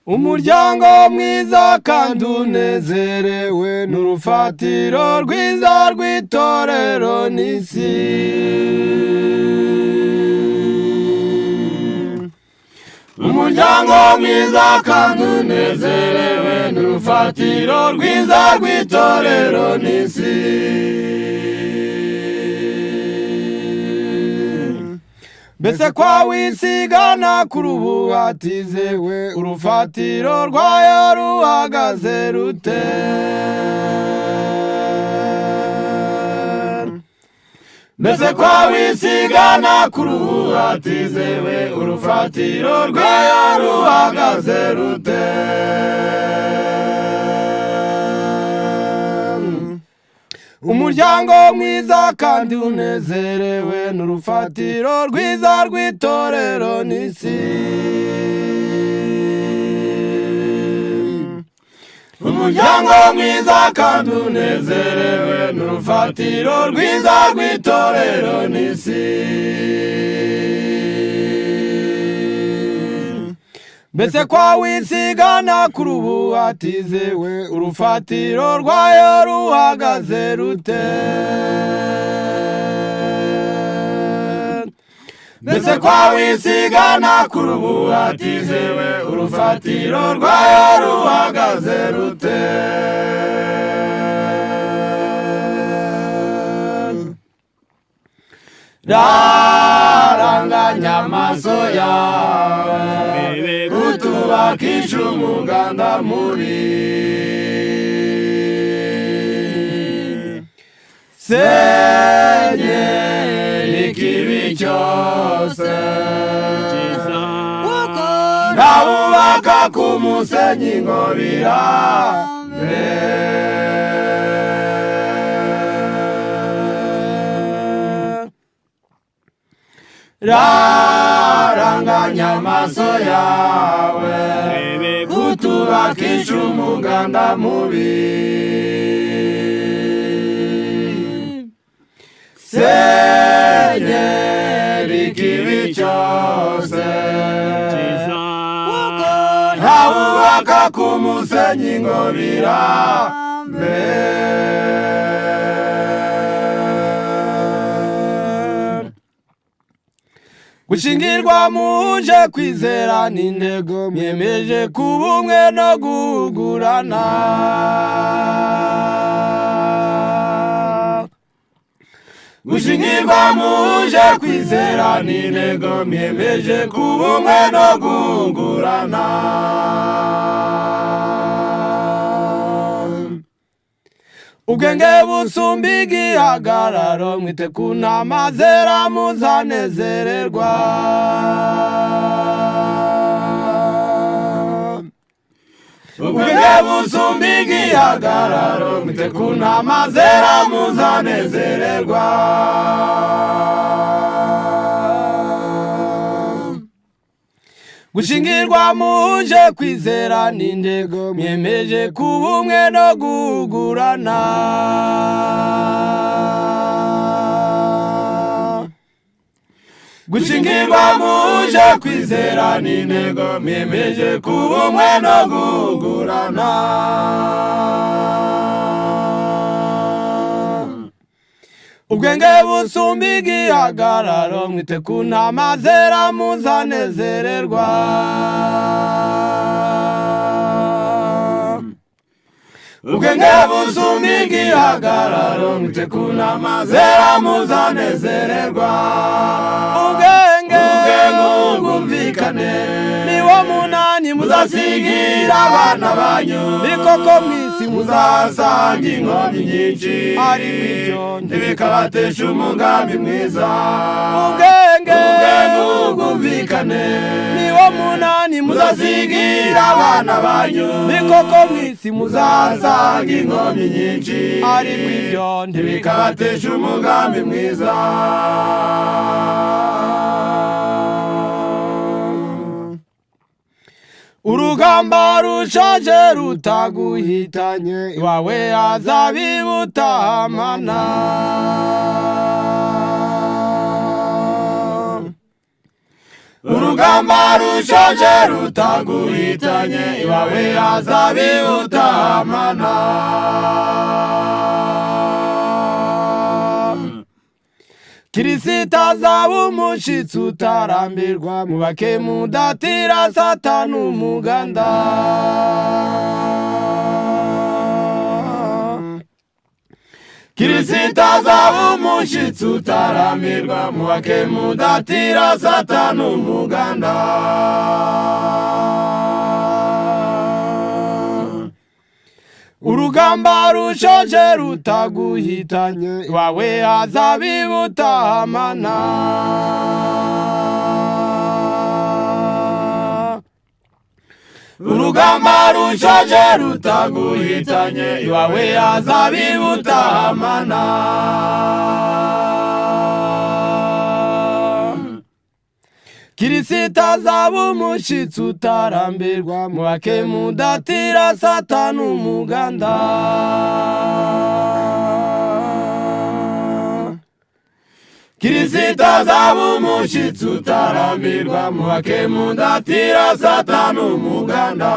umuryango mwiza kandi unezerewe n'urufatiro rwiza rw'itorero n'isi. Umuryango mwiza kandi unezerewe n'urufatiro rwiza rw'itorero n'isi. Mbese kwa wisigana kuri ubu hatizewe urufatiro rwayo ruhagaze rute? Mbese kwa wisigana kuri ubu hatizewe urufatiro rwayo ruhagaze rute? Umuryango mwiza kandi unezerewe n'urufatiro rwiza rw'itorero n'isi. Umuryango mwiza kandi unezerewe n'urufatiro rwiza rw'itorero n'isi. Mbese kwa wisigana kuri ubu hatizewe urufatiro rwayo ruhagaze rute? Mbese kwa wisigana kuri ubu hatizewe urufatiro rwayo ruhagaze rute? Raranganya amaso yawe utubakisha umuganda mubi. Senyeri ikibi cyose ntawubaka ku musenyi ngo birambe. Raranganya amaso yawe utubakisha umuganda mubi. Senyeri ikibi cyose ntawubaka ku musenyi ngo birambe. Gushingirwa muje kwizera n'intego myemeje kuba umwe no guhugurana. Gushingirwa muje kwizera n'intego myemeje kuba umwe no guhugurana. Ubwenge busumba igihagararo mwite ku nama zera muzanezererwa. Ubwenge busumba igihagararo mwite ku nama zera muzanezererwa. Gushingirwa muje kwizera n'intego myemeje kuba umwe no guhugurana. Gushingirwa muje kwizera n'intego myemeje kuba umwe no guhugurana. Ubwenge busumba igihagararo mwite ku nama zera muzanezererwa. Ubwenge busumba igihagararo mwite ku nama zera muzanezererwa. Ubwenge bwumvikane niwo munani muzasigira abana banyu. Bikoko mwisi muzasanga inkomyi nyinshi ariko ibyo ntibikabatesha umugambi mwiza. Ubwenge bwumvikane niwo munani muzasigira abana banyu. Bikoko mwisi muzasanga inkomyi nyinshi ariko ibyo ntibikabatesha umugambi mwiza. Urugamba rushaje rutaguhitanye iwawe hazabibutamana. urugamba rushoje rutaguhitanye iwawe hazabibutamana Kirisita azaba umushitsi utarambirwa mubake mudatira Satani umuganda Kirisita azaba umushitsi utarambirwa mubake mudatira Satani umuganda urugamba rushoje rutaguhitanye iwawe hazabibutamana urugamba rushoje rutaguhitanye iwawe hazabibutamana Kirisita azaba umushitsi utarambirwa mubake mudatira Satani umuganda Kirisita azaba umushitsi utarambirwa mubake mudatira Satani umuganda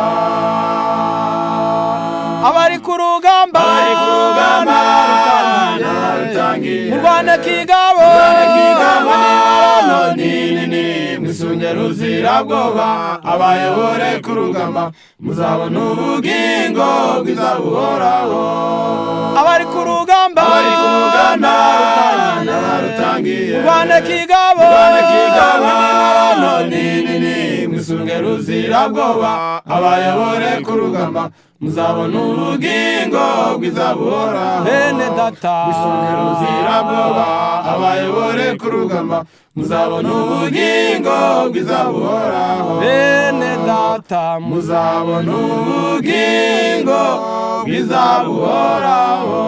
abari ku rugamba murwane kigabo nini mwisunge ruzirabwoba abayobore ku rugamba muzabona ubugingo bwiza buhoraho abari ku rugamba murwane kigabo nini mwisunge ruzirabwoba abayobore ku rugamba muzabona ubugingo bwiza buhoraho bene data mwisunge ruzirabwoba abayobore ku rugamba muzabona ubugingo bwiza buhoraho bene data muzabona ubugingo bwiza buhoraho